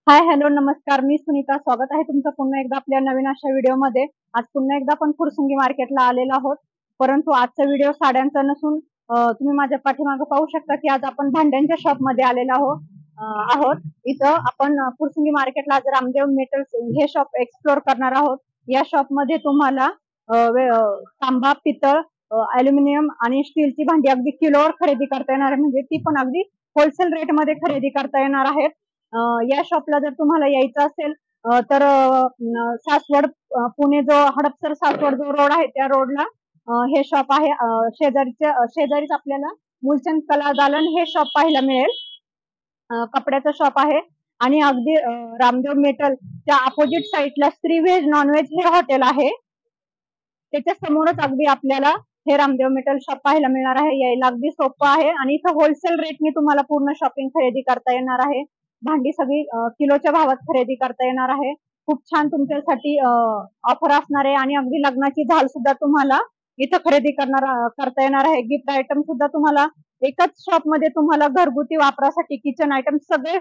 हाय, hello, नमस्कार. मी सुनीता. स्वागत आहे तुमचं पुन्हा एकदा आपल्या नवीन अशा व्हिडिओमध्ये. आज पुन्हा एकदा आपण फुरसुंगी मार्केटला आलेलो आहोत. परंतु आजचा व्हिडिओ साड्यांचा नसून तुम्ही माझ्या पाठीमागे पाहू शकता की आज आपण भांड्यांच्या शॉपमध्ये आलेलो आहोत. इथं आपण फुरसुंगी मार्केटला आज रामदेव मेटल्स हे शॉप एक्सप्लोर करणार आहोत. या शॉपमध्ये तुम्हाला तांबा, पितळ, अॅल्युमिनियम आणि स्टीलची भांडी अगदी किलोवर खरेदी करता येणार आहे. म्हणजे ती पण अगदी होलसेल रेटमध्ये खरेदी करता येणार आहेत. या शॉपला जर तुम्हाला यायचं असेल तर सासवड पुणे जो हडपसर सासवड जो रोड आहे त्या रोडला हे शॉप आहे. शेजारीच आपल्याला मूलचंद कला दालन हे शॉप पाहायला मिळेल. कपड्याचं शॉप आहे आणि अगदी रामदेव मेटल च्या अपोजिट साईडला स्त्री व्हेज नॉन व्हेज हे हॉटेल आहे. त्याच्या समोरच अगदी आपल्याला हे रामदेव मेटल शॉप पाहायला मिळणार आहे. यायला अगदी सोपं आहे आणि इथं होलसेल रेटने तुम्हाला पूर्ण शॉपिंग खरेदी करता येणार आहे. भांडी सगळी किलोच्या भावात खरेदी करता येणार आहे. खूप छान तुमच्यासाठी ऑफर असणार आहे आणि अगदी लग्नाची झाल सुद्धा तुम्हाला इथं खरेदी करता येणार आहे. गिफ्ट आयटम सुद्धा तुम्हाला एकाच शॉप मध्ये तुम्हाला घरगुती वापरासाठी किचन आयटम सगळे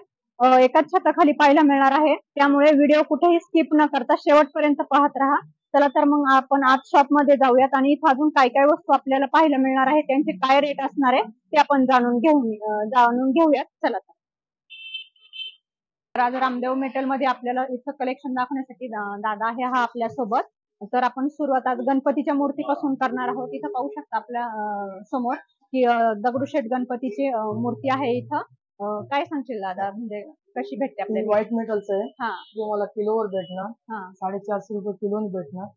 एकाच छताखाली पाहायला मिळणार आहे. त्यामुळे व्हिडिओ कुठेही स्किप न करता शेवटपर्यंत पाहत राहा. चला तर मग आपण आज शॉप मध्ये जाऊयात आणि इथं अजून काय काय वस्तू आपल्याला पाहायला मिळणार आहे, त्यांचे काय रेट असणार आहे ते आपण जाणून घेऊयात. चला तर आज रामदेव मेटल मध्ये आपल्याला इथं कलेक्शन दाखवण्यासाठी दादा आहे हा आपल्या सोबत. तर आपण सुरुवात आज गणपतीच्या मूर्तीपासून करणार आहोत. इथं पाहू शकता आपल्या समोर की दगडूशेठ गणपतीची मूर्ती आहे. इथं काय सांगशील दादा, म्हणजे कशी भेटते आपल्याला? व्हाईट मेटलचं आहे. हा, तुम्हाला किलोवर भेटणार. 450 रुपये किलोनी भेटणार.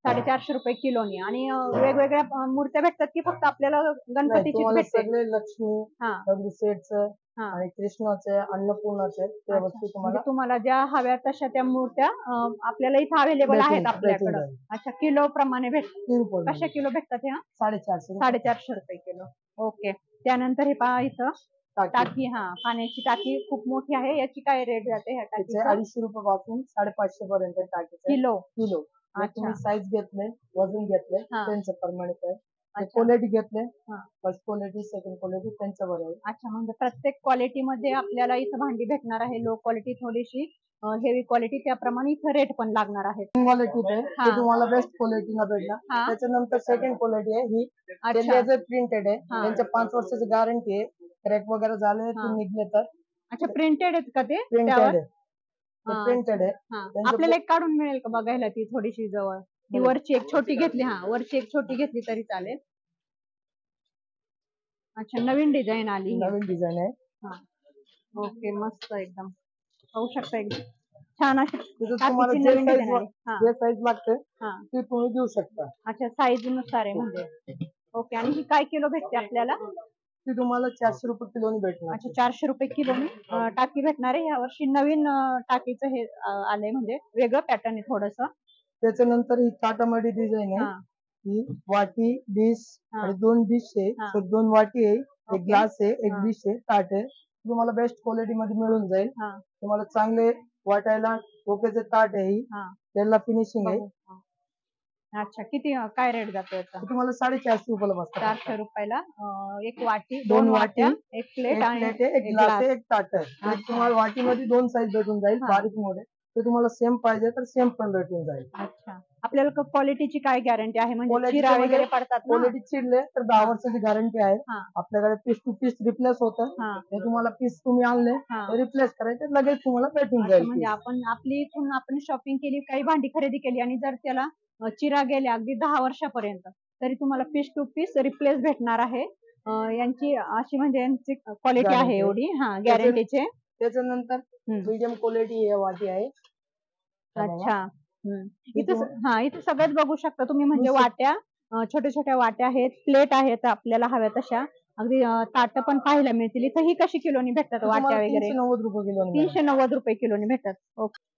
450 रुपये किलोनी. आणि वेगवेगळ्या मूर्त्या भेटतात की फक्त आपल्याला गणपतीची भेटते? सगळे लक्ष्मी, दगडूशेठचं आणि कृष्णाचे, अन्नपूर्णाचे त्या वस्तू तुम्हाला ज्या हव्या तशा त्या मूर्त्या आपल्याला इथं अवेलेबल आहेत आपल्याकडे. अच्छा, किलो प्रमाणे भेटतात? कशा किलो भेटतात ह्या? 450 रुपये किलो. ओके. त्यानंतर हे पहा इथं टाकी, पाण्याची टाकी खूप मोठी आहे. याची काय रेट जाते ह्या टाकीची? 250 रुपये पासून 550 पर्यंत टाकी किलो. तुम्ही साईज घेतले, वजन घेतले त्यांच्या प्रमाणित आहे. क्वालिटी घेतले, फर्स्ट क्वालिटी, सेकंड क्वालिटी त्यांच्या बरोबर. अच्छा, म्हणजे प्रत्येक क्वालिटी मध्ये आपल्याला इथं भांडी भेटणार आहे. लो क्वालिटी, थोडीशी हेवी क्वालिटी, त्याप्रमाणे इथं रेट पण लागणार आहे. क्वालिटी आहे तुम्हाला बेस्ट क्वालिटी न भेटणार. त्याच्यानंतर सेकंड क्वालिटी आहे ही, प्रिंटेड आहे. त्यांच्या 5 वर्षाची गॅरंटी आहे. क्रॅक वगैरे झाले ते निघले तर. अच्छा, प्रिंटेड आहेत का ते? प्रिंटेड आहे. आपल्याला एक काढून मिळेल का बघायला ती थोडीशी जवळ? ती वरची एक छोटी घेतली, वरची एक छोटी घेतली तरी चालेल. अच्छा, नवीन डिझाईन आली. नवीन डिझाईन आहे. ओके, मस्त एकदम. पाहू शकता एकदम छान अशी तुम्हाला जे साईज लागते ती तुम्ही देऊ शकता. अच्छा, साईज नुसार आहे म्हणजे. ओके. आणि ही काय किलो भेटते आपल्याला? ती तुम्हाला 400 रुपये किलोनी भेटणार. अच्छा, 400 रुपये किलोनी टाकी भेटणार आहे. यावर्षी नवीन टाकीचं हे आलंय, म्हणजे वेगळं पॅटर्न आहे थोडस. त्याच्यानंतर ही ताटामध्ये डिझाईन आहे. ही वाटी, डिश आणि 2 डिश आहे. 2 वाटी आहे, एक ग्लास आहे, एक डिश आहे, ताट आहे. तुम्हाला बेस्ट क्वालिटी मध्ये मिळून जाईल. तुम्हाला चांगले वाटायला ओकेचे ताट आहे. त्याला फिनिशिंग आहे. अच्छा, किती काय रेट जातो याचा? तुम्हाला 450 रुपयाला बसतात. 400 रुपयाला एक वाटी, 2 वाट्या, एक प्लेट आणि एक ग्लास, एक ताट आहे. तुम्हाला वाटीमध्ये 2 साईज भेटून जाईल, बारीक मोठे. ते तुम्हाला सेम पाहिजे तर सेम पण भेटून जाईल. अच्छा, आपल्याला क्वालिटीची काय गॅरंटी आहे? म्हणजे चिरा वगैरे पडतात? क्वालिटी चिरले तर 10 वर्षाची गॅरंटी आहे. आपल्याकडे पीस टू पीस रिप्लेस होतं. हे तुम्हाला पीस तुम्ही आणले रिप्लेस करायचे, लगेच तुम्हाला भेटून जाईल. म्हणजे आपण शॉपिंग केली, काही भांडी खरेदी केली आणि जर त्याला चिरा गेल्या अगदी 10 वर्षापर्यंत, तरी तुम्हाला पीस टू पीस रिप्लेस भेटणार आहे. यांची अशी म्हणजे यांची क्वालिटी आहे एवढी गॅरंटीचे. त्याच्यानंतर मीडियम क्वालिटी वाटी आहे. अच्छा, इथे सगळेच बघू शकता तुम्ही, म्हणजे वाट्या, छोट्या छोट्या वाट्या आहेत, प्लेट आहेत आपल्याला हव्या तशा. अगदी ताट पण पाहायला मिळतील. इथं ही कशी किलोनी भेटतात वाट्या वगैरे? 390 रुपये किलो. 390 रुपये किलोनी भेटतात. ओके.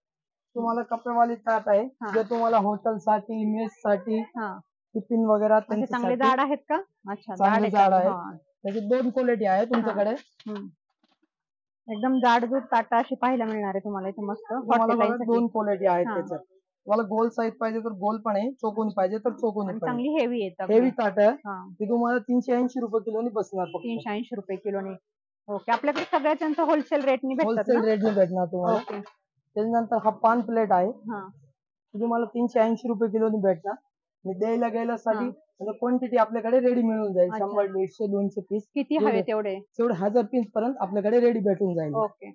तुम्हाला कपडेवाली ताट आहे, जे तुम्हाला हॉटेल साठी, मेस साठी, टिफिन वगैरे चांगले जाड आहेत का? अच्छा, जाड आहे. त्याची 2 क्वालिटी आहे तुमच्याकडे. एकदम जाडजूड ताटा अशी पाहायला मिळणार आहे तुम्हाला इथे. मस्त 2 क्वालिटी आहेत त्याच्यात. तुम्हाला गोल साईज पाहिजे तर गोल पण आहे, चौकोनी पाहिजे तर चौकोनी पण. चांगली हेवी ताट आहे. ती तुम्हाला 380 रुपये किलोनी बसणार. 380 रुपये किलोनी. ओके, आपल्याकडे सगळ्यांचं होलसेल रेटनी भेटतात होलसेल ना? रेटने भेटणार तुम्हाला. ओके. त्याच्यानंतर हा पान प्लेट आहे, हा ती तुम्हाला 380 रुपये किलोनी भेटणार. आणि द्यायला गेल्यासाठी म्हणजे क्वांटिटी आपल्याकडे रेडी मिळून जाईल. अच्छा. 100, 150, 200 पीस किती हवे तेवढे? तेवढे 1000 पीस पर्यंत आपल्याकडे रेडी भेटून जाईल. ओके.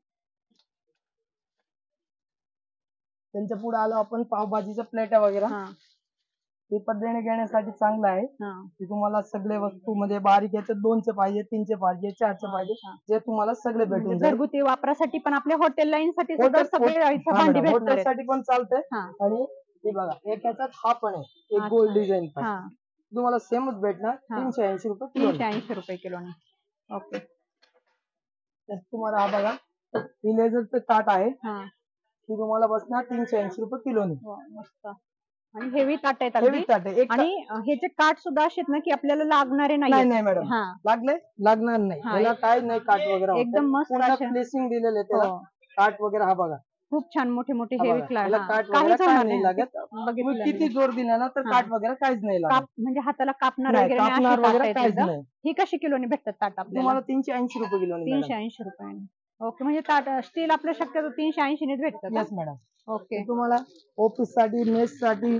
त्यांच्या पुढे आलो आपण पावभाजीच्या प्लेटा वगैरे. पेपर देणे घेण्यासाठी चांगलं आहे. की तुम्हाला सगळे वस्तू मध्ये बारीक याचे 2चे पाहिजे, 3चे पाहिजे, 4चे पाहिजे, जे तुम्हाला सगळे भेटून जाईल. घरगुती वापरासाठी पण आपल्या हॉटेल लाईन साठी सुद्धा सगळे इथं भांडी भेटणार हॉटेल आहेत. साठी पण चालतंय. आणि हे बघा, एक याच्यात हा पण आहे, एक गोल्ड डिझाईन पण तुम्हाला सेमच भेटणार. 380 रुपये किलो. 380 रुपये किलोने. ओके. तुम्हाला हा बघा, ही लेझरचं ताट आहे, ती तुम्हाला बसणार 380 रुपये किलोने. मस्त. आणि हेवी ताट आहेत हेवी ताट आहे. आणि ह्याचे काठ सुद्धा असेत ना की आपल्याला लागणारे नाही नाही मॅडम, लागणार नाही, याला काय नाही काठ वगैरे. एकदम मस्त प्लेसिंग दिलेले त्याला, काठ वगैरे. हा बघा, खूप छान मोठे मोठे हेवी काठ वगैरे काय नाही लागत. किती जोर दिला ना तर काठ वगैरे काहीच नाही लागत. म्हणजे हाताला कापणार वगैरे काहीच नाही. ही कशी किलोने भेटतात ताट आपल्याला? तुम्हाला 380 रुपये किलो. 380 रुपये. ओके, म्हणजे ताट स्टील आपल्या शक्यतो 380 नेच भेटतात. Yes madam. ओके. तुम्हाला ऑफिस साठी, मेस साठी,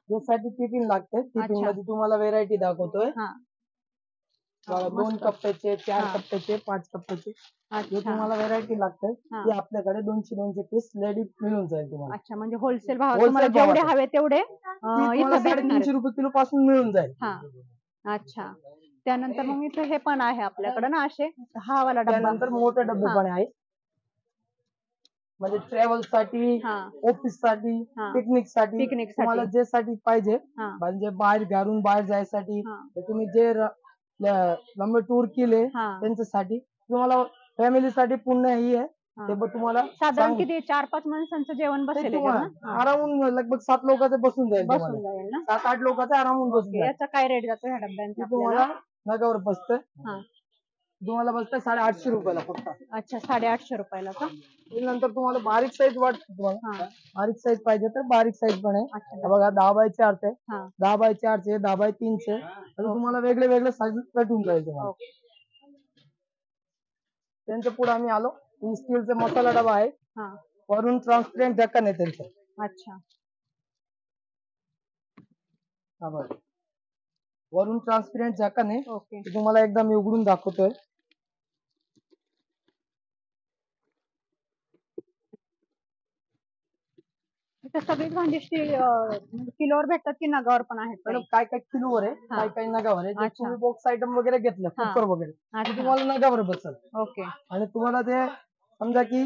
यासाठी टिफिन लागते. टिफिन मध्ये तुम्हाला व्हेरायटी दाखवतोय. 2 कप्प्याचे, 4 कप्प्याचे, 5 कप्प्याचे, जे तुम्हाला व्हेरायटी लागते ती आपल्याकडे 200 पीस रेडी मिळून जाईल तुम्हाला. अच्छा, म्हणजे होलसेल भावात तुम्हाला जेवढे हवे तेवढे 350 रुपये किलो पासून मिळून जाईल. अच्छा. त्यानंतर मग इथे हे पण आहे आपल्याकडे ना असे, हा वाला डब्बा. त्यानंतर मोठे डब्बे पण आहे, म्हणजे ट्रॅव्हल साठी, ऑफिस साठी, पिकनिक साठी, तुम्हाला जे साठी पाहिजे. म्हणजे बाहेर घरून बाहेर जायसाठी, तुम्ही जे लंबे टूर केले त्यांच्यासाठी, तुम्हाला फॅमिली साठी पूर्ण ही आहे. ते पण तुम्हाला साधारण किती 4-5 माणसांचं जेवण बसेल आरामून, लगभग 7 लोकांचं बसून जाईल ना. 7-8 लोकांचं आरामून बसून. याचा काय रेट जातो ह्या डब्यांचा? तुम्हाला नगावर बसतं, तुम्हाला बसतं 850 रुपयाला फक्त. अच्छा, 850 रुपयाला का? नंतर तुम्हाला बारीक साईज वाटत, तुम्हाला बारीक साईज पाहिजे तर बारीक साईज पण आहे. बघा 10x4 चे, 10x4 चे, 10x3 चे, तुम्हाला वेगळे वेगळे साईज भेटून जाईल तुम्हाला. त्यांच्या पुढे आम्ही आलो, स्टीलचा मसाला डबा आहे, वरून ट्रान्सपरंट झाकण आहे त्यांचं. अच्छा. वरून ट्रान्सपरंट झाकण आहे. तुम्हाला एकदा मी उघडून दाखवतोय. सगळीच भांडी किलोवर भेटतात की नगावर पण आहेत? काय काय किलोवर आहे, काय काय नगावर आहे. तुम्ही बॉक्स आयटम वगैरे घेतलं, कुकर वगैरे, तुम्हाला नगावर बसल. ओके. आणि तुम्हाला ते समजा की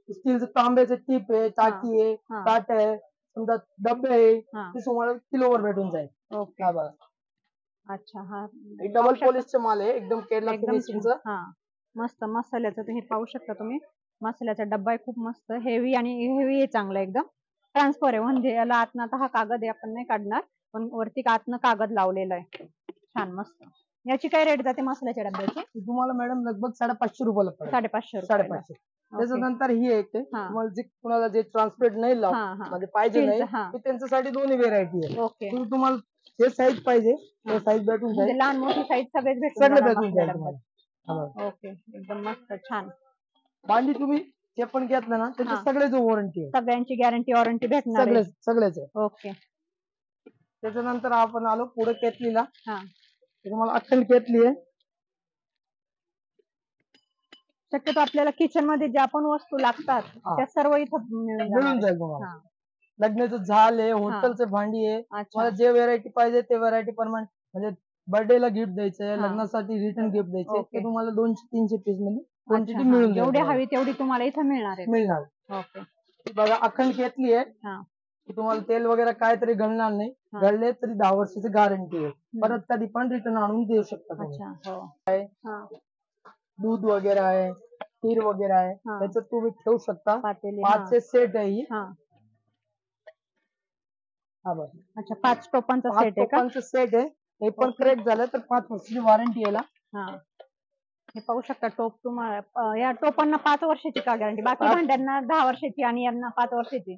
स्टीलचं तांब्याचं टीप आहे, टाकी आहे, ताट आहे, समजा डबे आहे, ते तुम्हाला किलोवर भेटून जाईल. ओके. अच्छा. हा डबल पॉलिशचं माल आहे, एकदम केरला फिनिशिंगचं. मस्त मसाल्याचं हे पाहू शकता तुम्ही. मसाल्याचा डब्बा आहे, खूप मस्त हेवी, आणि हेवी आहे चांगला, एकदम ट्रान्सफर आहे. म्हणजे याला आतनं आता हा कागद आहे, आपण नाही काढणार, पण वरती आतनं कागद लावलेला आहे. छान मस्त. याची काय रेट जाते मसाल्याच्या डब्याची? तुम्हाला मॅडम लगभग 550 रुपयाला पडेल. 550. त्याच्यानंतर ही एक तुम्हाला जे कुणाला जे ट्रान्सपरंट नाही म्हणजे पाहिजे नाही, त्यांच्यासाठी दोन्ही व्हेरायटी आहे. ओके. तुम्हाला जे साईज पाहिजे ते साईज भेटून जाईल. लहान मोठी साईज सगळे भेटून जाईल. ओके, एकदम मस्त, छान. भांडी तुम्ही जे पण घेतलं ना त्याची सगळे जो वॉरंटी आहे, सगळ्यांची गॅरंटी वॉरंटी भेटणार आहे. सगळेच आहे. ओके. त्याच्यानंतर आपण आलो पुढे केतलीला. तुम्हाला अखंड केतली आहे. शक्यतो आपल्याला किचन मध्ये ज्या पण वस्तू लागतात त्या सर्व इथं मिळून जाईल तुम्हाला. लग्नाचं झाल आहे, हॉटेलचे भांडी आहे, तुम्हाला जे व्हेरायटी पाहिजे ते व्हेरायटी प्रमाणे, म्हणजे बर्थडे ला गिफ्ट द्यायचंय, लग्नासाठी रिटर्न गिफ्ट द्यायचंय, ते तुम्हाला 200-300 पीस मध्ये क्वांटिटी मिळून जाईल. जेवढी हवी तेवढी तुम्हाला इथं मिळणार. ओके. बघा अखंड घेतली आहे, तुम्हाला तेल वगैरे काय तरी गळणार नाही, गळले तरी 10 वर्षाची गॅरंटी आहे. परत कधी पण रिटर्न आणून देऊ शकता. दूध वगैरे आहे, खीर वगैरे आहे, त्याच्यात तुम्ही ठेवू शकता. 5 सेट आहे. अच्छा, 5 टोपांचा सेट आहे का? सेट आहे. हे पण क्रॅक झालं तर 5 वर्षाची वॉरंटी याला. हे पाहू शकता टोप. तुम्हाला या टोपांना 5 वर्षाची का गॅरंटी? बाकी भांड्यांना 10 वर्षाची आणि यांना 5 वर्षाची.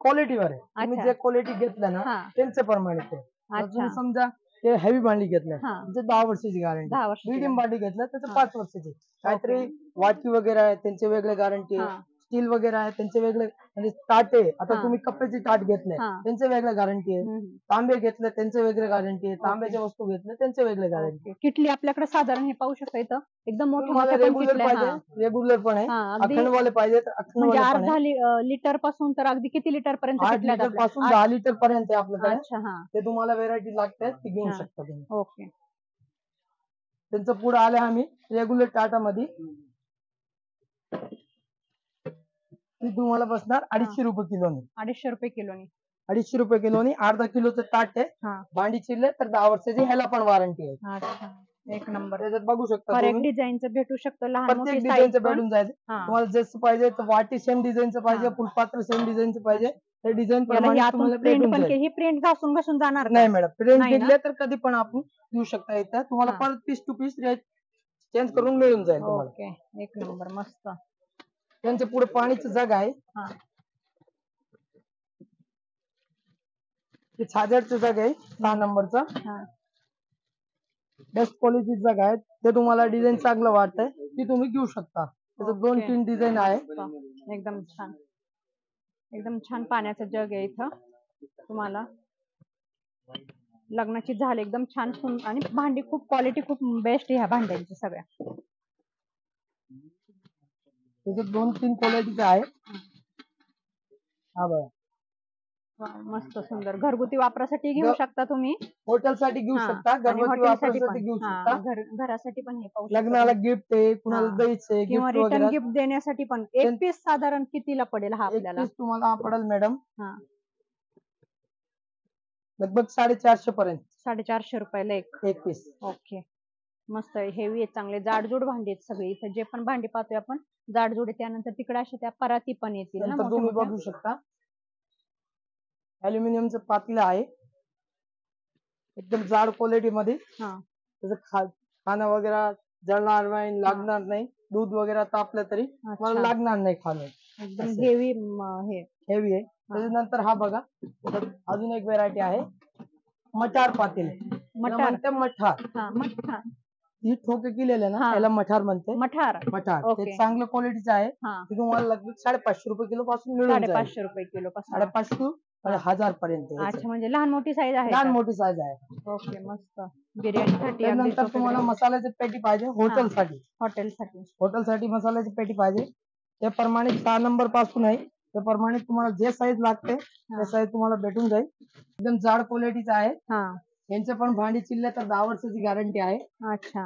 क्वालिटीवर आहे, तुम्ही जे क्वालिटी घेतलं ना त्यांच्या प्रमाणे. समजा ते हेवी भांडी घेतलं हा. त्याचं 10 वर्षाची गॅरंटी. 10 वर्ष मीडियम भांडी घेतलं त्याचं हा. 5 वर्षाची. काहीतरी वाटी वगैरे आहे त्यांचे वेगळे गॅरंटी आहे. हा. स्टील वगैरे आहे त्यांचे वेगळे, म्हणजे ताट आहे आता हा. तुम्ही कप्प्याचे ताट घेतले हा. त्यांचे वेगळे गॅरंटी आहे. तांबे घेतले त्यांचे वेगळे गॅरंटी आहे. तांब्याच्या वस्तू घेतले त्यांचे वेगळे गॅरंटी. किटली आपल्याकडे साधारण हे पाहू शकता इथं एकदम मोठे तुम्हाला मोठे पण रेग्युलर किटल्या. पाहिजे रेग्युलर पण आहे, हा, अगदी अखंडवाले पाहिजे तर म्हणजे अखंडवाले पण अर्धा आहे. लिटर पासून तर अगदी किती लिटर पर्यंत 8 किटल्या लिटर आहेत पासून आपल्या? 10 लिटर पर्यंत आहे आपल्याकडे. अच्छा. हा. ते तुम्हाला व्हेरायटी लागते ती घेऊ हा. शकता तुम्ही. ओके. त्यांचं पुढे आले आम्ही रेग्युलर टाटा मध्ये, ती तुम्हाला बसणार 250 रुपये किलोनी. 250 रुपये किलोनी. 250 रुपये किलोनी. अर्धा किलोचं ताट आहे. हा. भांडी चिरले तर 10 वर्षाची ह्याला पण वॉरंटी आहे. अच्छा, एक नंबर. त्याच्यात बघू शकता हर एक तुम्ही डिझाईनचं भेटू शकतं, लहान मोठी प्रत्येक साईज डिझाईनचं पण. भेटून जायचं. हा. तुम्हाला जसं पाहिजे तर वाटी सेम डिझाईनचं पाहिजे, हा. फुलपात्र सेम डिझाईनचं पाहिजे, ते डिझाईन याला ही प्रमाणे आतून तुम्हाला प्रिंट भेटून पण जाईल. ही प्रिंट घासून घासून जाणार का? नाही मॅडम, प्रिंट नाही ना? निघले तर कधी पण आपण घेऊ शकता येतं. तुम्हाला हा. परत पीस टू पीस चेंज करून मिळून जाईल तुम्हाला. ओके, एक नंबर, मस्त. त्यांच्या पुढे पाणीचं जग आहे. हा. ते छाजरचं जग आहे 6 नंबरचा. हा. बेस्ट क्वालिटी जग आहे. ते तुम्हाला डिझाईन चांगलं वाटतंय ती तुम्ही घेऊ शकता. त्याचं 2-3 डिझाईन आहे. एकदम छान, एकदम छान पाण्याचं जग आहे इथं तुम्हाला. लग्नाची झाल एकदम छान आणि भांडी खूप क्वालिटी खूप बेस्ट ह्या भांड्यांची सगळ्या. त्याच्यात 2-3 क्वालिटीचे आहे. हा बघा. मस्त सुंदर घरगुती वापरासाठी घेऊ शकता तुम्ही, हॉटेलसाठी घेऊ शकता, घरगुती वापरासाठी घेऊ शकता, घरासाठी पण हे पाहू लग्नाला गिफ्ट आहे, कुणाला द्यायचंय किंवा गिफ्ट रिटर्न वगैरे. गिफ्ट देण्यासाठी पण. एक पीस साधारण कितीला पडेल हा एक आपल्याला? पीस तुम्हाला पडेल मॅडम हा, लगभग 450 पर्यंत. 450 रुपयाला एक पीस. ओके, मस्त आहे. हेवी आहे, चांगले जाडजूड भांडी आहेत सगळे. इथे जे पण भांडी पाहतोय आपण जाडजूड आहे. त्यानंतर तिकडे अशा त्या पराती पण येतील ना तुम्ही बघू शकता अल्युमिनियमचं पातेलं आहे एकदम जाड क्वालिटी मध्ये. त्याचं खाणं वगैरे जळणार नाही, लागणार नाही. दूध वगैरे तापलं तरी मला लागणार नाही खाणं. एकदम हेवी हेवी आहे. त्याच्यानंतर हा बघा अजून एक व्हेरायटी आहे मठार पातेले. मठार ही ठोके केलेले ना याला मठार म्हणते. मठार ते चांगल्या क्वालिटीचं आहे. ते तुम्हाला लगभग 550 रुपये किलो पासून मिळून जाईल. 550 रुपये किलो पासून 550 आणि 1000 पर्यंत. अच्छा, म्हणजे लहान मोठी साईज आहे. लहान मोठी साईज आहे. ओके, मस्त. बिर्याणीसाठी. त्यानंतर तुम्हाला मसाल्याची पेटी पाहिजे हॉटेलसाठी मसाल्याची पेटी पाहिजे त्याप्रमाणे 6 नंबर पासून आहे. त्याप्रमाणे तुम्हाला जे साईज लागते ते साईज तुम्हाला भेटून जाईल. एकदम जाड क्वालिटीचं आहे. यांचे पण भांडी चिरले तर 10 वर्षाची गॅरंटी आहे. अच्छा,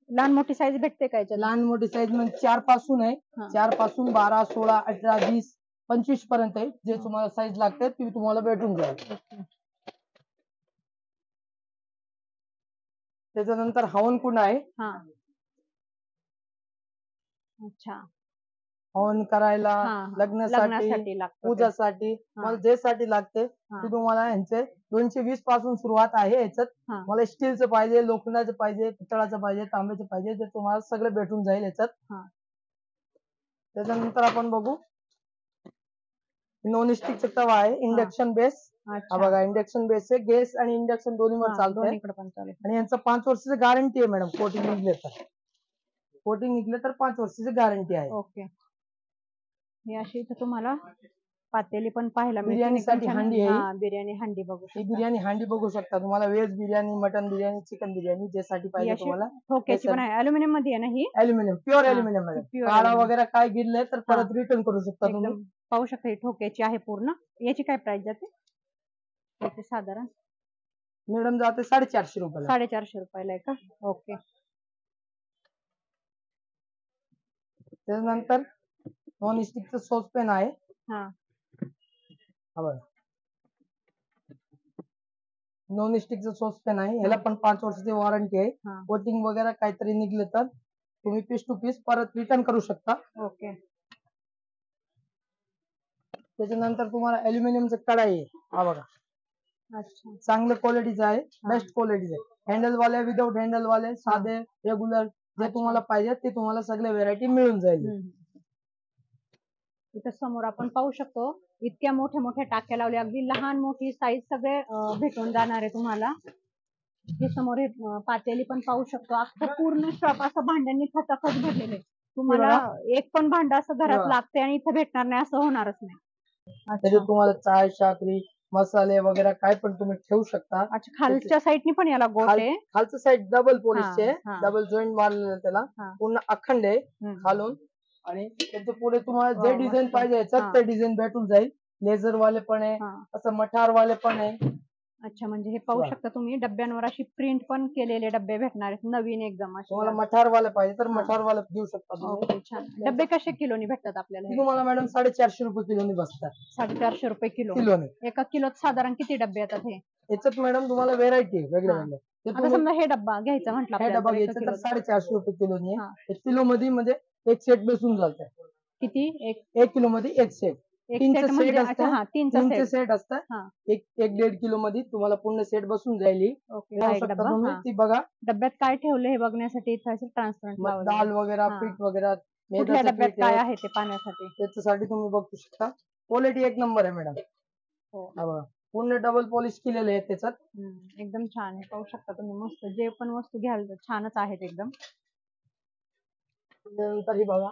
लहान मोठी साईज भेटते काय? लहान मोठी साईज म्हणजे 4 पासून आहे. 4 पासून 12, 16, 18, 20, 25 पर्यंत आहे. जे तुम्हाला साईज लागते ती तुम्हाला भेटून जाईल. त्याच्यानंतर हवनकुंड आहे. अच्छा, हवन करायला, लग्नासाठी, पूजासाठी, मला जे साठी लागते ते तुम्हाला यांचे 220 पासून सुरुवात आहे. याच्यात मला स्टीलचं पाहिजे, लोखंडाचं पाहिजे, पितळाचं पाहिजे, तांब्याचं पाहिजे, ते तुम्हाला सगळं भेटून जाईल याच्यात. त्याच्यानंतर आपण बघू नॉन स्टिकचा तवा आहे इंडक्शन बेस. हा बघा इंडक्शन बेस आहे. गॅस आणि इंडक्शन दोन्हीवर चालतंय आणि यांचं 5 वर्षाची गॅरंटी आहे मॅडम. कोटिंग निघले तर 5 वर्षाची गॅरंटी आहे. ओके, हे अशी इथं तुम्हाला पातेली पण पाहायला मिळते. बिर्याणीसाठी हांडी आहे. बिर्याणी हांडी बघू शकता. बिर्याणी हांडी बघू शकता. तुम्हाला veg biryani, mutton biryani, chicken biryani जे साठी पाहिजे तुम्हाला. ठोक्याची पण आहे. अल्युमिनियम मध्ये आहे ना ही? अल्युमिनियम, प्युअर अल्युमिनियम मध्ये. काळा वगैरे काय गिरले तर परत रिटर्न करू शकता तुम्ही. पाहू शकता ही ठोक्याची आहे पूर्ण. याची काय प्राइस जाते? याची साधारण मॅडम जाते 450 रुपयाला. 450 रुपयाला आहे का? ओके. त्यानंतर नॉन स्टिकचं सॉसपॅन आहे. नॉन स्टिकचं सॉसपॅन आहे. ह्याला पण 5 वर्षाची वॉरंटी आहे. कोटिंग वगैरे काहीतरी निघले तर तुम्ही पीस टू पीस परत रिटर्न करू शकता. ओके. त्याच्यानंतर तुम्हाला अल्युमिनियमचं कढाई आहे. हा बघा, चांगल्या क्वालिटीचं आहे, बेस्ट क्वालिटीचं आहे. हँडल वाले, विदाउट हँडल वाले, साधे, रेग्युलर जे तुम्हाला पाहिजे ते तुम्हाला सगळे व्हेरायटी मिळून जाईल. इथं समोर आपण पाहू शकतो इतक्या मोठ्या मोठ्या टाक्या लावल्या. अगदी लहान मोठी साईज सगळे भेटून जाणार आहे तुम्हाला. हे समोर हे पातेली पण पाहू शकतो. अख्खं पूर्ण शॉप असं भांड्यांनी खचाखच भरलेलं आहे. तुम्हाला एक पण भांड असं घरात लागते आणि इथं भेटणार नाही असं होणारच नाही. त्याच्यात तुम्हाला चाय, साखरी, मसाले वगैरे काय पण तुम्ही ठेवू शकता. अच्छा, खालच्या साईडनी पण याला गोट आहे. खालचं साईड डबल पॉलिशचे, डबल जॉईंट मारलेलं त्याला, पूर्ण अखंड आहे खालून. आणि त्याच्या पुढे तुम्हाला जे डिझाईन पाहिजे याच्यात ते डिझाईन भेटून जाईल. लेझर वाले पण आहे, असं मठार वाले पण आहे. अच्छा, म्हणजे हे पाहू शकता तुम्ही डब्यांवर अशी प्रिंट पण केलेले डब्बे भेटणार आहेत नवीन एकदम. तुम्हाला मठारवाले पाहिजे तर मठारवाले देऊ शकता तुम्ही. छान. डब्बे कसे किलोनी भेटतात आपल्याला? तुम्हाला मॅडम 450 रुपये किलोनी बसतात. 450 रुपये किलो. एका किलोत साधारण किती डब्बे येतात हे? याच्यात मॅडम तुम्हाला व्हेरायटी आहे वेगळ्या वेगळ्या. आता समजा हे डब्बा घ्यायचा म्हटलं, हे डब्बा घ्यायचा तर 450 रुपये किलोनी आहे. 1 किलो मध्ये म्हणजे एक सेट बसून जात. किती? 1 किलो मध्ये एक सेट. 3 सेट असतात. 3 सेट असतात. 1.5 किलो मध्ये तुम्हाला पूर्ण सेट बसून जाईल. ती बघा डब्यात काय ठेवलं हे बघण्यासाठी ट्रान्सपरंट दाल वगैरे, पीठ वगैरे, कुठल्या डब्यात काय आहे ते पाहण्यासाठी. त्याच्यासाठी तुम्ही बघू शकता. क्वालिटी एक नंबर आहे मॅडम. पूर्ण डबल पॉलिश केलेले आहे त्याच्यात. एकदम छान आहे, पाहू शकता तुम्ही. मस्त जे पण वस्तू घ्याल छानच आहेत एकदम. नंतर ही बघा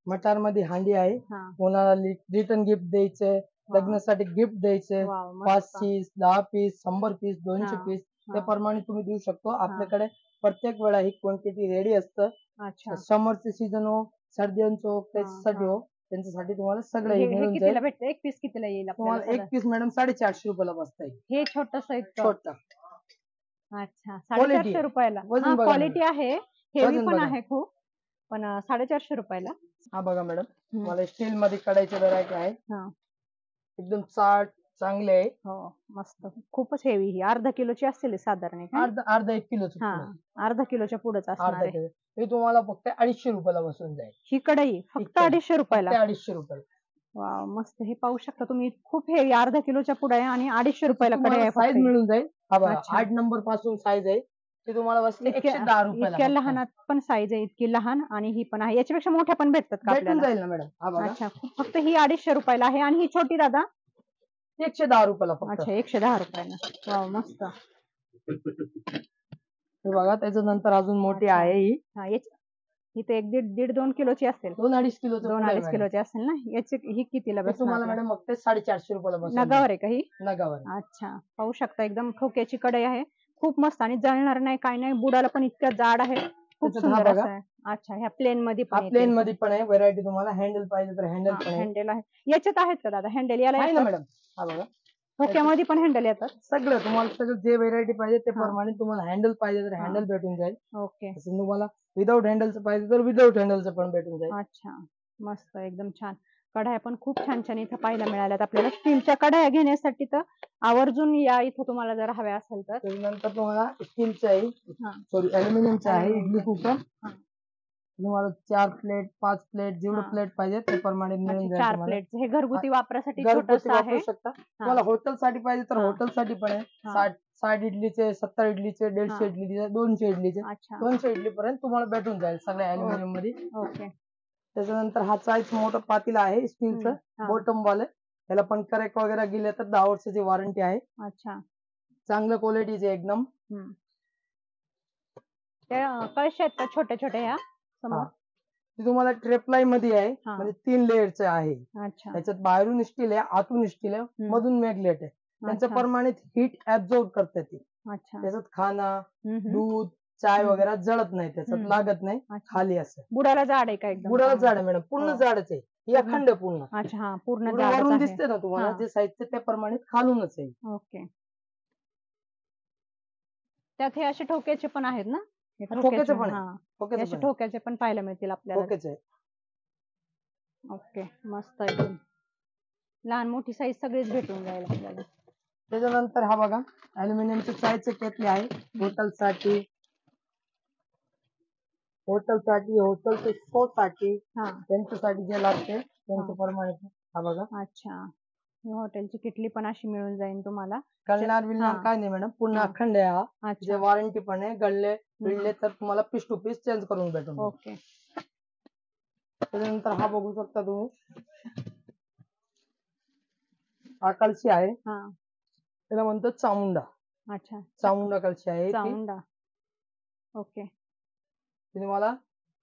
मटार मध्ये हांडी आहे. कोणाला रिटर्न गिफ्ट द्यायचंय, लग्नासाठी गिफ्ट द्यायचंय, 5 पीस, 10 पीस, 100 पीस, 200 पीस त्याप्रमाणे तुम्ही देऊ शकतो. आपल्याकडे प्रत्येक वेळा ही क्वांटिटी रेडी असतं. समरचे सीझन हो, सर्दींचो, त्याच्यासाठी हो, त्यांच्यासाठी तुम्हाला सगळं मिळून जाईल. एक पीस कितीला येईल तुम्हाला? एक पीस मॅडम 450 रुपयाला बसता येईल. हे छोटस छोटा. अच्छा, 450 रुपयाला. क्वालिटी आहे, हेवी पण आहे खूप, पण 450 रुपयाला. हा बघा मॅडम, मला स्टील मध्ये कढाईचे व्हरायटी आहे. एकदम चांगले आहे. मस्त, खूपच हेवी. ही अर्धा किलोची असतील साधारण. अर्धा 1 किलोची. अर्धा किलोच्या पुढेच असणार आहे. हे तुम्हाला फक्त 250 रुपयाला बसून जाईल. ही कढई फक्त 250 रुपयाला. 250 रुपये. वाव, मस्त. हे पाहू शकता तुम्ही, खूप हेवी, अर्धा किलोच्या पुढे आहे आणि 250 रुपयाला कढई. साईज मिळून जाईल. 8 नंबर पासून साईज आहे. ते तुम्हाला बसते 110 रुपयाला. इतक्या लहानात पण साईज आहे, इतकी लहान. आणि ही पण आहे, याच्यापेक्षा मोठ्या पण भेटतात का आपल्याला? जाईल ना मॅडम. अच्छा, फक्त ही 250 रुपयाला आहे. आणि ही छोटी दादा 110 रुपयाला. अच्छा, 110 रुपयाला. वाव, मस्त. हे बघा, त्याच्यानंतर अजून मोठी आहे ही. इथे 1.5-2 किलोची असेल. 2-2.5 किलोची असेल ना. याची ही कितीला बसणार? तुम्हाला मॅडम फक्त 450 रुपयाला बसणार. नगावर आहे का ही? नगावर. अच्छा, पाहू शकता एकदम ठोक्याची कढई आहे. खूप मस्त, आणि जळणार नाही, काय नाही. बुडाला पण इतक्या जाड आहे, खूप सुंदर आहे. अच्छा, ह्या प्लेन मध्ये पण आहे व्हरायटी. तुम्हाला हँडल पाहिजे तर हँडल पण आहे. हँडल आहे. याच्यात आहेत का दादा हँडल? याला आहे ना मॅडम. हा बघा, ठोक्यामध्ये पण हँडल येतात. सगळं तुम्हाला जे व्हरायटी पाहिजे ते प्रमाणे. तुम्हाला हँडल पाहिजे तर हँडल भेटून जाईल. ओके. तुम्हाला विदाऊट हँडलचं पाहिजे तर विदाऊट हँडलचं पण भेटून जाईल. अच्छा, मस्त, एकदम छान. कढाया पण खूप छान छान इथं पाहायला मिळाल्यात आपल्याला. स्टीलच्या कढाया घेण्यासाठी तर आवर्जून या इथं, तुम्हाला जर हव्या असेल तर. नंतर तुम्हाला स्टीलचं आहे, सॉरी अॅल्युमिनियमचं आहे इडली कुकर. तुम्हाला 4 प्लेट, 5 प्लेट, जेवढे प्लेट पाहिजे त्याप्रमाणे मिळून जाईल. 4 प्लेट. हे घरगुती वापरासाठी छोटंसं आहे. तुम्हाला हॉटेल साठी पाहिजे तर हॉटेल साठी पण आहे. 60 इडलीचे, 70 इडलीचे, 150 इडलीचे, 200 इडलीचे, 200 इडली पर्यंत तुम्हाला भेटून जाईल सगळ्या अॅल्युमिनियम मध्ये. ओके. त्याच्यानंतर हा चायच मोठं पातेलं आहे स्टीलचं, बॉटम वाले. त्याला पण क्रॅक वगैरे गेले तर 10 वर्षाची वॉरंटी आहे. अच्छा, चांगल्या क्वालिटीचे एकदम. त्या कळशा आहेत का छोट्या छोट्या ह्या समोर? ती तुम्हाला ट्रेप्लाय मध्ये आहे, म्हणजे 3 लेअरचे आहे. त्याच्यात बाहेरून स्टील आहे, आतून स्टील आहे, मधून मॅग्नेट आहे. त्यांच्या प्रमाणे हीट ऍब्झॉर्ब करते ती. त्याच्यात खाना, दूध, चाय वगैरे जळत नाही, त्याच्यात लागत नाही खाली. असं बुडाला जाड आहे का? एकदम बुडाला जाड आहे मॅडम, पूर्ण जाडच आहे. ही अखंड पूर्ण. अच्छा, पूर्ण वरून दिसते ना तुम्हाला जे साहित्य त्याप्रमाणे खालूनच आहे. ओके. त्यात हे असे ठोक्याचे पण आहेत ना? ठोक्याचे पण ठोक्याचे पण पाहायला मिळतील आपल्याला. ओके, मस्त. एकदम लहान मोठी साईज सगळीच भेटून जाईल आपल्याला. त्याच्यानंतर हा बघा, अॅल्युमिनियमचे चायचे केटली आहे. हॉटेलचे शो साठी, त्यांच्यासाठी जे लागते त्यांच्याप्रमाणे. हा बघा. अच्छा, हॉटेलची किटली पण अशी मिळून जाईल तुम्हाला. गळणार बिलणार काय नाही मॅडम, पूर्ण अखंड आहे हा. जे वॉरंटी पण आहे. गळले बिळले तर तुम्हाला पीस टू पीस चेंज करून भेटून. ओके. त्याच्यानंतर हा बघू शकता तुम्ही, हा कळशी आहे. त्याला म्हणतात चामुंडा. अच्छा, चामुंडा कलशी आहे ती. चामुंडा. ओके. तुम्हाला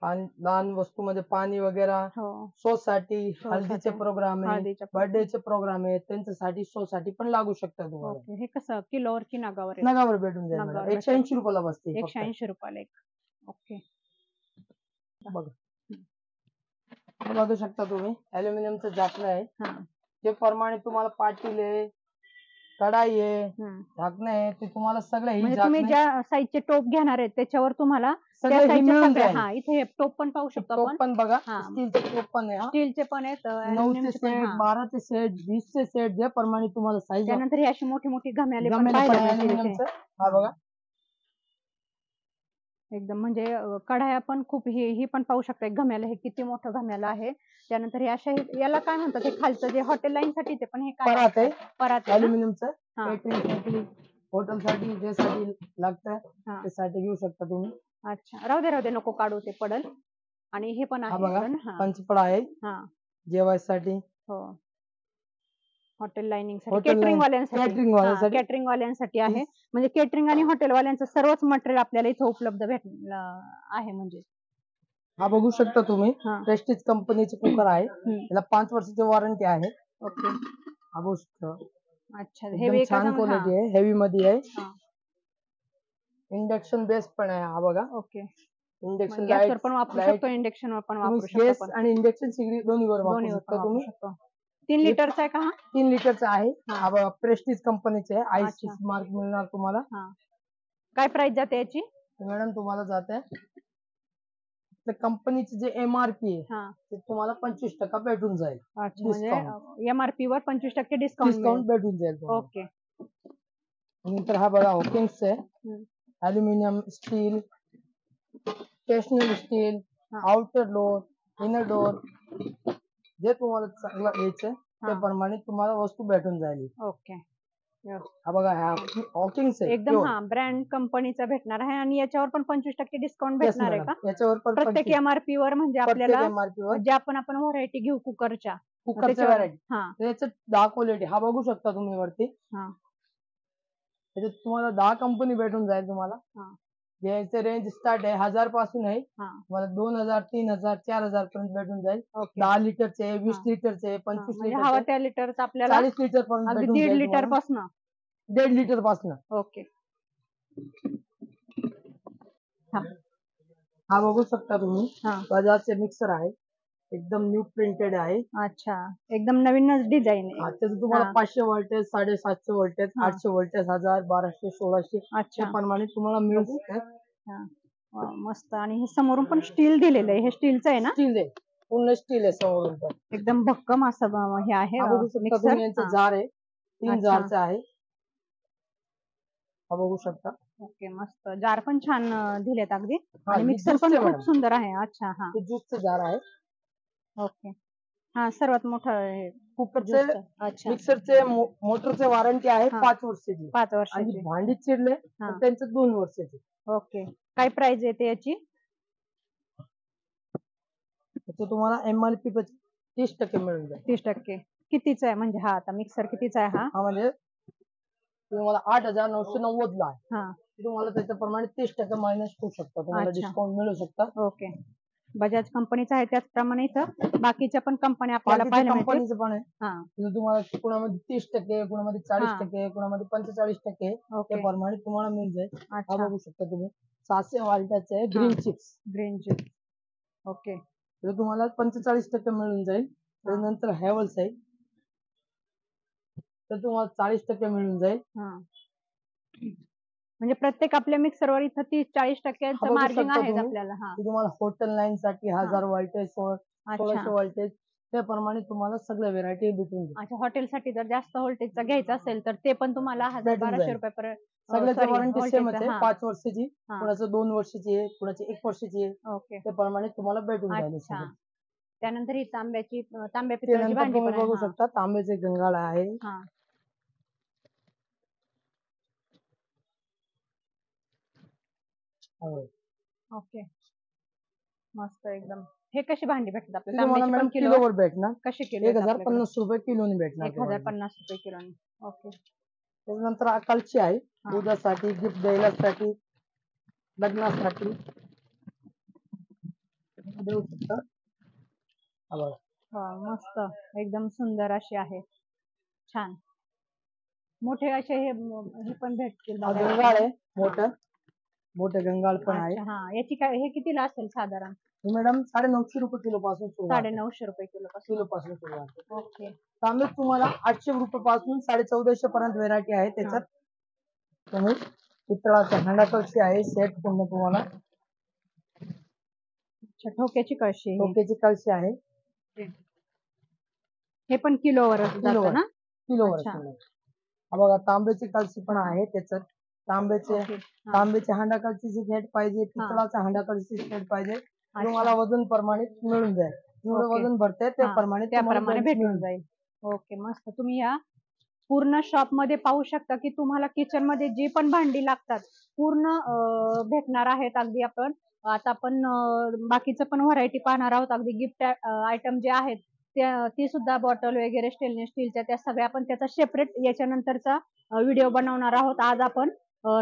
लहान वस्तूमध्ये पाणी वगैरे हो. साठी शो हळदीचे साठी, प्रोग्राम आहे, हळदीच्या बर्थडेचे प्रोग्राम आहे, त्यांच्यासाठी शो साठी पण लागू शकतात तुम्हाला. ओके. हे कसं किलोवर की नगावर आहे? नगावर भेटून जाईल नगावर मॅडम. 180 रुपयाला बसते फक्त. 180 रुपयाला एक. ओके. बघा, हे बघू शकता तुम्ही अॅल्युमिनियमचं झाकण आहे. हा. जे प्रमाणे तुम्हाला पाटील आहे, कढाई आहे, हम्म. झाकणं आहे, ते तुम्हाला सगळं ही म्हणजे तुम्ही झाकणं ज्या साईजचे टोप घेणार आहेत त्याच्यावर तुम्हाला त्या सगळं ही साईजचे मिळून सगळे, जाईल. हा इथे हे टोप पण पाहू शकतो टोप आपण. पण बघा, हा. स्टीलचे टोप पण आहे. स्टीलचे पण आहेत, 9चे अॅल्युमिनियमचे पण. सेट, 12चे सेट, 20चे सेट, जे प्रमाणे तुम्हाला साईज त्यानंतर ही अशी मोठी मोठी घम्याले पण गमेले पण पाहायला मिळतील इथे. अॅल्युमिनियमचं. हा बघा, एकदम म्हणजे कढाया पण खूप, ही पण पाहू शकता. एक घम्याला, हे किती मोठं घम्याला आहे. त्यानंतर हे अशा, याला काय म्हणतात हे खालचं जे हॉटेल लाईन साठी ते पण हे काय परात आहे, परात आहे ना? अॅल्युमिनियमचं. हा. केटरिंग साठी, हॉटेल साठी, जे साठी लागतं हा. त्यासाठी घेऊ शकता तुम्ही. अच्छा, राहू दे नको काढू, ते पडल. आणि हे पण हा आहे बघा, इकडं ना. हा. पंचपळा आहे हा. जेवायसाठी. हो. हॉटेल लाईनिंग साठी, हॉटेल केटरिंग वाल्यांसाठी. केटरिंग वाल्यासाठी. केटरिंग वाल्यांसाठी आहे. म्हणजे केटरिंग आणि हॉटेल वाल्यांचं सर्वच मटेरियल आपल्याला इथे उपलब्ध भेटलं आहे म्हणजे. हा बघू शकता तुम्ही, हा. प्रेस्टिज कंपनीचे कुकर आहे. याला 5 वर्षाची वॉरंटी आहे. ओके. हा बघू शकता, अच्छा, एकदम छान क्वालिटी आहे, हेवी मध्ये आहे. इंडक्शन बेस पण आहे. हा बघा, ओके. इंडक्शन गॅसवर पण वापरू शकतो, इंडक्शन वर पण वापरू शकतो. गॅस आणि इंडक्शन सिगडी दोन्हीवर वापरू दोन्हीवर पण शकता वापरू तुम्ही. शकतो. 3 लिटरचा आहे का हा? 3 लिटरचा आहे. हा. हा बघा, प्रेस्टिज कंपनीचे आहे. अच्छा. आयसीसी मार्क मिळणार तुम्हाला. हा. काय प्राइस जाते याची? मॅडम तुम्हाला जाते कंपनीचे जे एमआरपी आहे हा. ते तुम्हाला 25% भेटून जाईल. अच्छा, म्हणजे एमआरपी वर 25% डिस्काउंट भेटून जाईल तुम्हाला. ओके. नंतर हा बघा, हॉकिंग्स आहे, aluminium, steel, stationery steel, outer door, inner door, जे तुम्हाला चांगलं घ्यायचं त्याप्रमाणे तुम्हाला वस्तू भेटून जाईल. ओके. हा बघा, हॉकिंग्स आहे एकदम. हा, ब्रँड कंपनीचा भेटणार आहे आणि याच्यावर पण 25% डिस्काउंट भेटणार आहे का? याच्यावर पण प्रत्येक एमआरपी वर, म्हणजे आपल्याला एमआरपी वर ज्या आपण व्हरायटी घेऊ कुकरच्या व्हरायटी. हा. त्याच्यात 10 क्वालिटी. हा बघू शकता तुम्ही वरती. हा. त्याच्यात तुम्हाला 10 कंपनी भेटून जाईल तुम्हाला. हा. याचे रेंज स्टार्ट आहे 1000 पासून आहे. हा. तुम्हाला 2000, 3000, 4000 पर्यंत भेटून जाईल. ओके. 10 लिटरचे, 20 लिटरचे, 25 म्हणजे हवा लिटरचे, त्या लिटरचा आपल्याला 40 लिटर पर्यंत अगदी भेटून 1.5 जाईल लिटर तुम्हाला. पासून. 1.5 लिटर पासून. ओके. हा बघू शकता तुम्ही, हा. बजाजचे मिक्सर आहे, एकदम न्यू प्रिंटेड आहे. अच्छा, एकदम नवीनच डिझाईन आहे. त्याचं तुम्हाला 500 व्होल्टेज, 750 व्होल्टेज, हा. 800 व्होल्टेज, 1000, 1200, 1600 अच्छा. त्याप्रमाणे तुम्हाला मिळू शकते. वाव, मस्त. आणि हे समोरून पण स्टील दिलेलं आहे, हे स्टीलचं आहे ना? स्टील आहे, पूर्ण स्टील आहे समोरून पण. एकदम भक्कम असं हे आहे हा बघू शकता मिक्सर. तुम्ही, यांचं जार आहे, 3 अच्छा. जारचं आहे. हा बघू शकता. ओके, मस्त. जार पण छान दिलेत अगदी. हा, आणि हे मिक्सर पण ज्यूसचं खूप मॅडम. सुंदर आहे. अच्छा. हा. हे ज्यूसचं जार आहे. ओके. हा, सर्वात मोठं हे कुकरचे, ज्यूसचं. अच्छा. मिक्सरचे, मोटरचे वॉरंटी आहे हा. 5 वर्षाची. 5 आणि वर्षाची. भांडी चिरले हा. तर त्यांचं 2 वर्षाची. ओके. काय प्राइस येते याची? त्याचं तुम्हाला एमआरपी 30% मिळून जाईल. 30%. कितीचा आहे म्हणजे हा आता मिक्सर कितीचा आहे हा? हा म्हणजे तुम्हाला 8990 ला आहे. हा. तुम्हाला त्याच्याप्रमाणे 30% मायनस होऊ शकतं, तुम्हाला अच्छा. डिस्काउंट मिळू शकतं. ओके. बजाज कंपनीचा आहे, त्याचप्रमाणे इथं बाकीच्या पण कंपन्या आपल्याला पाहायला मिळतील. कंपनीचं पण आहे. हा. तुम्हाला कुणामध्ये 30%, कुणामध्ये 40%, कुणामध्ये 45%, ओके. त्याप्रमाणे तुम्हाला मिळून जाईल. हा अच्छा. बघू शकता तुम्ही, 700 वॉल्टचे आहे, green chips. Green chips. Okay. तर तुम्हाला 45% मिळून जाईल. त्यानंतर हॅवल्स आहे, तर तुम्हाला 40% मिळून जाईल. म्हणजे प्रत्येक आपल्या मिक्सरवर इथं 30-40% मार्जिन आहे तुम्ही. आपल्याला. हा. तुम्हाला हॉटेल लाईन साठी 1000 वोल्टेज, 1600 अच्छा. वोल्टेज, त्याप्रमाणे तुम्हाला सगळ्या व्हेरायटी भेटून जाईल. अच्छा, हॉटेलसाठी जर जास्त व्होल्टेजचा घ्यायचा असेल तर ते पण तुम्हाला 1000-1200 रुपये पर्यंत. सगळ्याची वॉरंटी सेमच आहे, 5 वर्षाची, हा. कुणाचं 2 वर्षाची आहे, कुणाची 1 वर्षाची आहे. ओके. त्याप्रमाणे तुम्हाला भेटून जाईल. अच्छा. त्यानंतर ही तांब्या पितळाची त्यानंतर भांडी तुम्ही पण बघू आहे. शकता, तांब्याचे गंगाळ आहे. हा. ओके. मस्त एकदम. हे कशी भांडी भेटतात आपल्याला? तांब्याची पण किलोवर भेटणार. कशी किलो? 1050 रुपये किलोने भेटणार. 1050 रुपये किलोने. ओके. त्याच्यानंतर हा कळशी आहे, दुधासाठी, गिफ्ट द्यायलासाठी, लग्नासाठी देऊ शकता. हा बघा. मस्त एकदम सुंदर अशी आहे, छान. मोठे असे हे पण भेटतील हा बघायला. गंगाळ आहे मोठं, मोठे गंगाळ पण आहे. अच्छा, याची काय, हे कितीला असेल साधारण? हे मॅडम 950 रुपये किलो पासून सुरू आहे. 950 रुपये किलो पासून सुरू आहे. ओके. तांबे तुम्हाला 800 रुपये पासून 1450 पर्यंत व्हेरायटी आहे त्याच्यात. तुम्ही पितळाचा हंडा कळशी आहे सेट पूर्ण तुम्हाला. अच्छा, ठोक्याची कळशी आहे. ठोक्याची कळशी आहे. हे पण किलोवर जातं ना? किलोवर. अच्छा. हा बघा तांब्याची कळशी पण आहे त्याच्यात. तांब्याचे हंडा कळशीची सेट पाहिजे, पितळाचा हंडा कळशी सेट पाहिजे, तुम्हाला वजन प्रमाणे मिळून जाईल. जेवढं वजन भरते त्याप्रमाणे भेटून जाईल. ओके, मस्त. तुम्ही या पूर्ण शॉप मध्ये पाहू शकता की तुम्हाला किचन मध्ये जी पण भांडी लागतात पूर्ण भेटणार आहेत. अगदी आपण आता आपण बाकीचं पण व्हरायटी पाहणार आहोत. अगदी गिफ्ट आयटम जे आहेत ती सुद्धा बॉटल वगैरे स्टेनलेस स्टीलच्या त्या सगळ्या आपण त्याचा सेपरेट याच्यानंतरचा व्हिडिओ बनवणार आहोत. आज आपण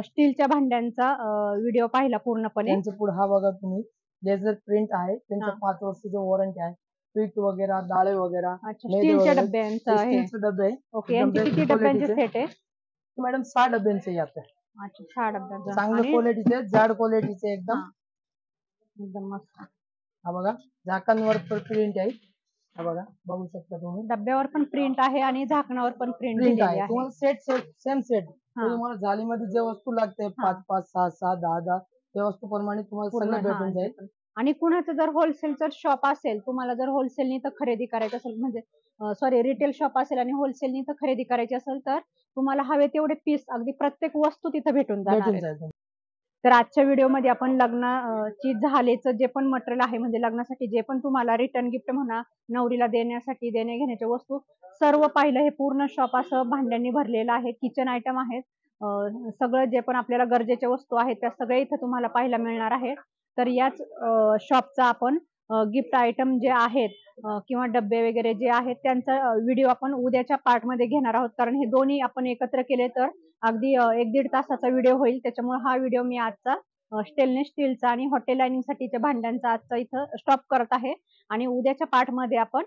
स्टीलच्या भांड्यांचा व्हिडिओ पाहिला पूर्णपणे. त्यांच्या पुढे हा बघा तुम्ही लेझर प्रिंट आहे, त्यांचं 5 वर्षाची वॉरंटी आहे. पीठ वगैरे, डाळे वगैरे, स्टीलच्या डब्यांचा स्टीलचे डबे. ओके, यांचे किती डब्यांचे सेट आहे? मॅडम 6 डब्यांचे येतात. अच्छा, 6 डब्यांचे. चांगल्या क्वालिटीचे, जाड क्वालिटीचे एकदम मस्त. हा बघा झाकणवर प्रिंट आहे. हा बघा बघू शकता तुम्ही, डब्यावर पण प्रिंट आहे आणि झाकणावर पण प्रिंट आहे. तुम्हाला सेम सेट तुम्हाला जालीमध्ये जे वस्तू लागते 5 5 6 6 10 10 त्या वस्तू प्रमाणे तुम्हाला सगळं भेटून जाईल. आणि कुणाचं जर होलसेलचं शॉप असेल, तुम्हाला जर होलसेलनी तर खरेदी करायचं असेल, म्हणजे सॉरी रिटेल शॉप असेल आणि होलसेलनी तर खरेदी करायची असेल, तर तुम्हाला हवे तेवढे पीस अगदी प्रत्येक वस्तू तिथे भेटून जाईल. तर आजच्या व्हिडिओमध्ये आपण लग्नाची झालेचं जे पण मटेरियल आहे, म्हणजे लग्नासाठी जे पण तुम्हाला रिटर्न गिफ्ट म्हणा, नवरीला देण्यासाठी देणे घेण्याच्या वस्तू सर्व पाहिलं. हे पूर्ण शॉप असं भांड्यांनी भरलेलं आहे. किचन आयटम आहेत, सगळं जे पण आपल्याला गरजेच्या वस्तू आहेत त्या सगळ्या इथं तुम्हाला पाहायला मिळणार आहे. तर याच शॉपचा आपण गिफ्ट आयटम जे आहेत किंवा डब्बे वगैरे जे आहेत त्यांचा व्हिडिओ आपण उद्याच्या पार्टमध्ये घेणार आहोत. कारण हे दोन्ही आपण एकत्र केले तर अगदी 1-1.5 तासाचा व्हिडिओ होईल. त्याच्यामुळे हा व्हिडिओ मी आजचा स्टेनलेस स्टीलचा आणि हॉटेल लाईनिंग साठीच्या भांड्यांचा आजचा इथं स्टॉप करत आहे. आणि उद्याच्या पार्टमध्ये आपण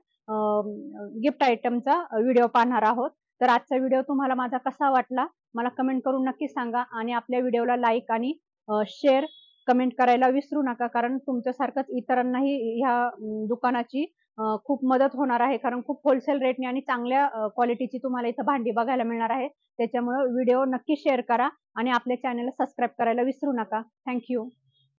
गिफ्ट आयटमचा व्हिडिओ पाहणार आहोत. तर आजचा व्हिडिओ तुम्हाला माझा कसा वाटला मला कमेंट करून नक्की सांगा. आणि आपल्या व्हिडिओला लाईक आणि शेअर कमेंट करायला विसरू नका. कारण तुमच्यासारखंच इतरांनाही ह्या दुकानाची खूप मदत होणार आहे. कारण खूप होलसेल रेटने आणि चांगल्या क्वालिटीची तुम्हाला इथं भांडी बघायला मिळणार आहे. त्याच्यामुळे व्हिडिओ नक्की शेअर करा आणि आपल्या चॅनलला सबस्क्राईब करायला विसरू नका. थँक्यू.